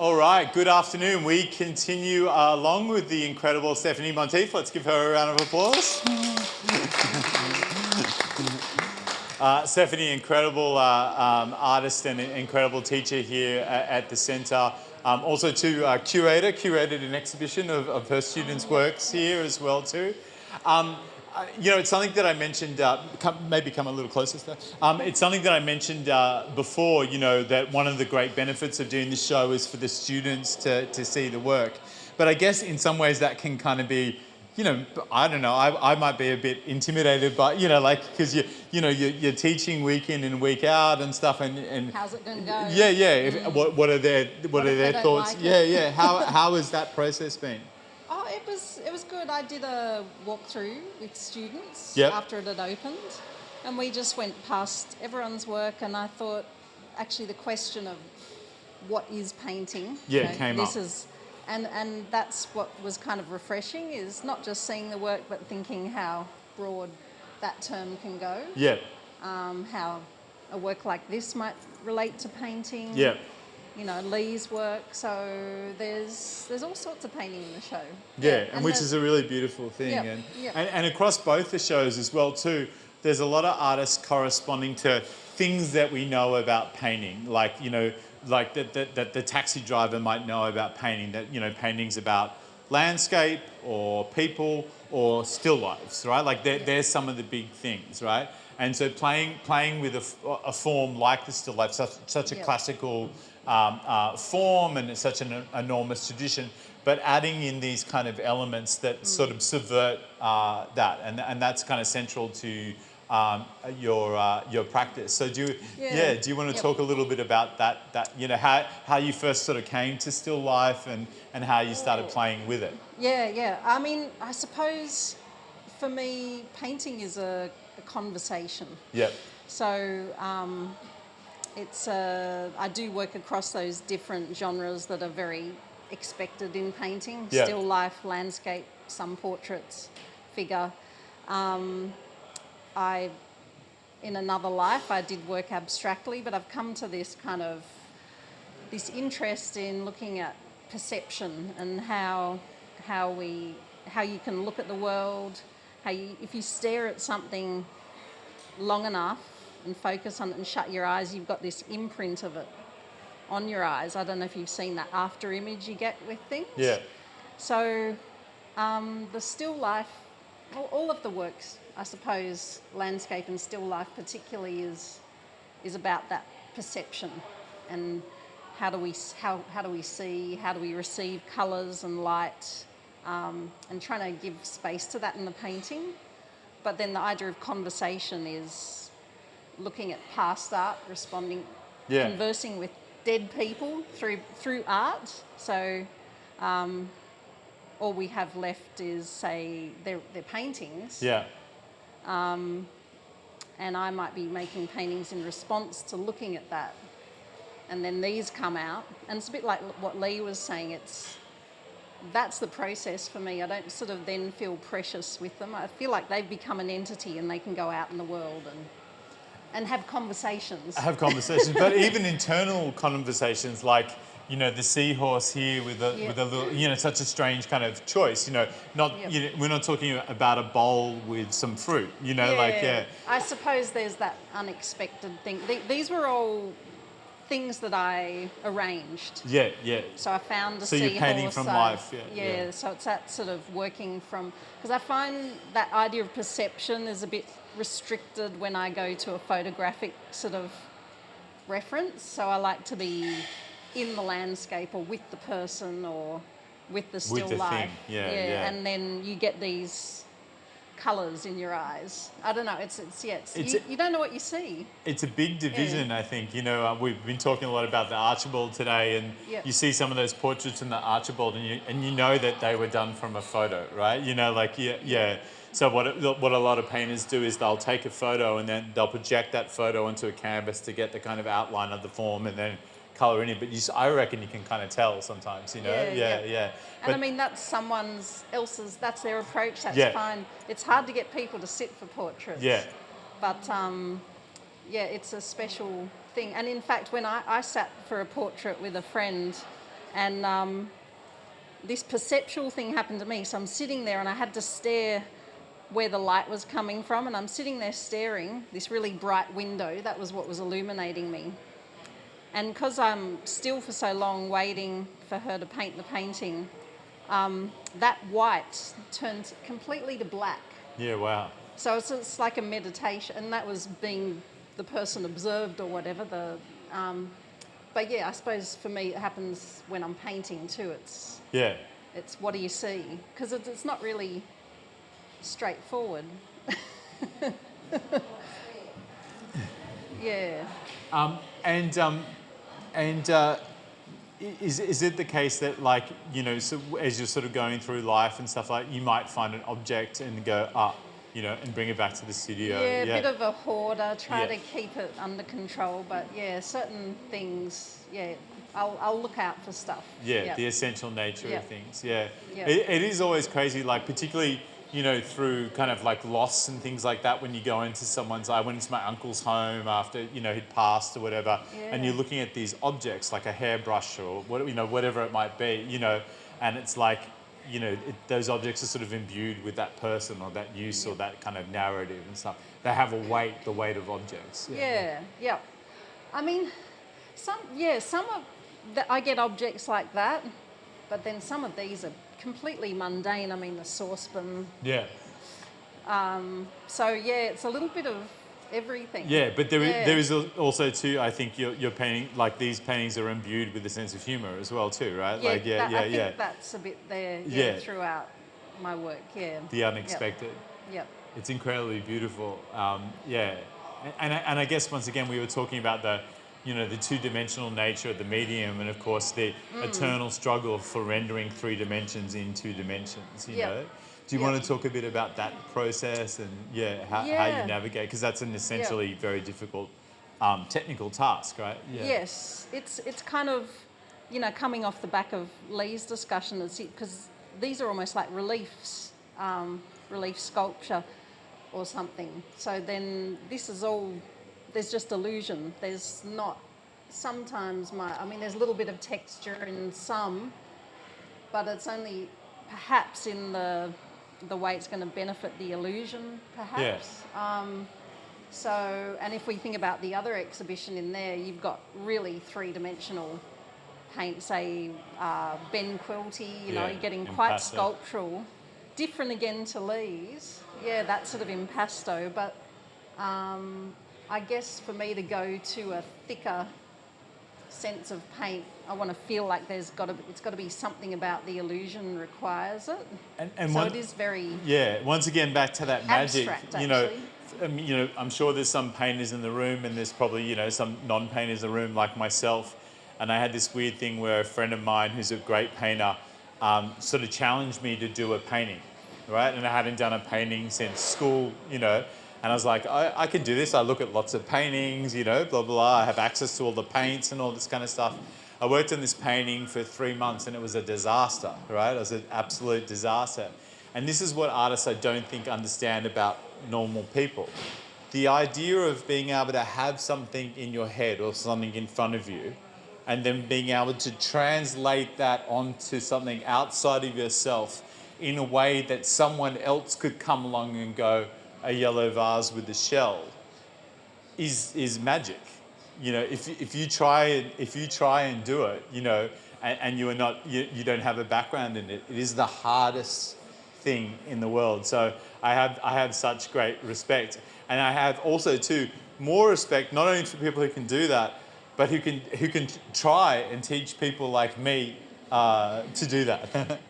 All right, good afternoon. We continue along with the incredible Stephanie Monteith. Let's give her a round of applause. Stephanie, incredible artist and incredible teacher here at the centre. Also curated an exhibition of her students' works here as well too. It's something that I mentioned, maybe come a little closer, Steph. It's something that I mentioned before, that one of the great benefits of doing this show is for the students to see the work. But I guess in some ways that can kind of be, I don't know, I might be a bit intimidated by, because you're teaching week in and week out and stuff, and how's it going to go? Yeah. What are their thoughts? Like Yeah. How has that process been? Oh, it was good. I did a walkthrough with students Yep. after it had opened, and we just went past everyone's work, and I thought, actually, the question of what is painting? Came up. And that's what was kind of refreshing, is not just seeing the work, but thinking how broad that term can go. Yeah. How a work like this might relate to painting. Yeah. Lee's work. So there's all sorts of painting in the show. Yeah, and which is a really beautiful thing. And across both the shows as well too, there's a lot of artists corresponding to things that we know about painting, like that the taxi driver might know about painting, that painting's about landscape or people or still lifes, right? Like there's some of the big things, right? And so playing with a form like the still life, such a classical form, and it's such an enormous tradition, but adding in these kind of elements that sort of subvert that, and that's kind of central to your practice. So do you want to talk a little bit about that how you first sort of came to still life and how you started playing with it? Yeah. I mean, I suppose for me, painting is a conversation. Yep. So I do work across those different genres that are very expected in painting. Yep. Still life, landscape, some portraits, figure. In another life, I did work abstractly, but I've come to this interest in looking at perception and how you can look at the world, if you stare at something long enough and focus on it and shut your eyes, you've got this imprint of it on your eyes. I don't know if you've seen that after image you get with things. Yeah. So the still life, all of the works, I suppose, landscape and still life particularly, is about that perception and how do we see, how do we receive colours and light, and trying to give space to that in the painting. But then the idea of conversation is looking at past art, conversing with dead people through art. So all we have left is, say, their paintings. Yeah. And I might be making paintings in response to looking at that. And then these come out. And it's a bit like what Lee was saying. That's the process for me. I don't sort of then feel precious with them. I feel like they've become an entity and they can go out in the world and have conversations. But even internal conversations, like the seahorse here with a little, such a strange kind of choice. We're not talking about a bowl with some fruit. I suppose there's that unexpected thing. These were all things that I arranged. Yeah. So I found a seahorse. So you're painting from life. Yeah. So it's that sort of working from, because I find that idea of perception is a bit restricted when I go to a photographic sort of reference. So I like to be in the landscape or with the person or with the still life. Thing. Yeah. And then you get these colours in your eyes. I don't know. You don't know what you see. It's a big division, I think. We've been talking a lot about the Archibald today, and you see some of those portraits in the Archibald, and you know that they were done from a photo, right? So what a lot of painters do is they'll take a photo and then they'll project that photo onto a canvas to get the kind of outline of the form, and then colour in it. But I reckon you can kind of tell sometimes, Yeah. And I mean, that's someone else's, that's their approach, that's fine. It's hard to get people to sit for portraits. Yeah. But, it's a special thing. And in fact, when I sat for a portrait with a friend, And this perceptual thing happened to me. So I'm sitting there and I had to stare where the light was coming from, and I'm sitting there staring, this really bright window, that was what was illuminating me. And because I'm still for so long waiting for her to paint the painting, that white turned completely to black. Yeah, wow. So it's like a meditation, and that was being the person observed or whatever. But yeah, I suppose for me it happens when I'm painting too. It's what do you see? Because it's not really straightforward. Yeah. Is it the case that, like, you know, so as you're sort of going through life and stuff, like, you might find an object and go you know, and bring it back to the studio? Yeah, a bit of a hoarder, try Yeah. to keep it under control. But yeah, certain things, yeah, I'll look out for stuff. Yeah, the essential nature Yeah. of things. Yeah, Yeah. it is always crazy. Like, particularly, you know, through kind of like loss and things like that. When you go into someone's, I went into my uncle's home after, you know, he'd passed or whatever, and you're looking at these objects like a hairbrush or what, you know, whatever it might be, you know, and it's like, you know, those objects are sort of imbued with that person or that use or that kind of narrative and stuff. They have a weight, the weight of objects. Yeah. I mean, some of I get objects like that, but then some of these are completely mundane. I mean, the saucepan. Yeah. So yeah, it's a little bit of everything. Yeah, but there is also too, I think your painting, like these paintings are imbued with a sense of humour as well too, right? Yeah, I think that's a bit there throughout my work, yeah. The unexpected. Yep. It's incredibly beautiful, yeah. And I guess once again we were talking about the, you know, the two-dimensional nature of the medium, and of course the eternal struggle for rendering 3 dimensions in 2 dimensions, you know? Do you want to talk a bit about that process and how you navigate? Because that's an essentially very difficult technical task, right? Yeah. Yes, it's kind of, you know, coming off the back of Lee's discussion, because these are almost like reliefs, relief sculpture or something. So then this is all, there's just illusion. There's not, sometimes there's a little bit of texture in some, but it's only perhaps in the way it's going to benefit the illusion, perhaps. So, and if we think about the other exhibition in there, you've got really 3-dimensional paint, say Ben Quilty, you know, you're getting quite sculptural. Different again to Lee's, that's sort of impasto, but I guess for me to go to a thicker sense of paint, I want to feel like it's got to be something about the illusion requires it. And so it is very once again back to that magic. Abstract, you know, I'm sure there's some painters in the room, and there's probably, you know, some non-painters in the room like myself. And I had this weird thing where a friend of mine who's a great painter sort of challenged me to do a painting, right? And I hadn't done a painting since school, you know. And I was like, I can do this. I look at lots of paintings, you know, blah, blah. I have access to all the paints and all this kind of stuff. I worked on this painting for 3 months and it was a disaster, right? It was an absolute disaster. And this is what artists, I don't think, understand about normal people. The idea of being able to have something in your head or something in front of you, and then being able to translate that onto something outside of yourself in a way that someone else could come along and go, a yellow vase with a shell, is magic. You know, if you try and do it, you know, and you are not, you don't have a background in it, it is the hardest thing in the world. So I have such great respect, and I have also too more respect not only for people who can do that, but who can try and teach people like me to do that.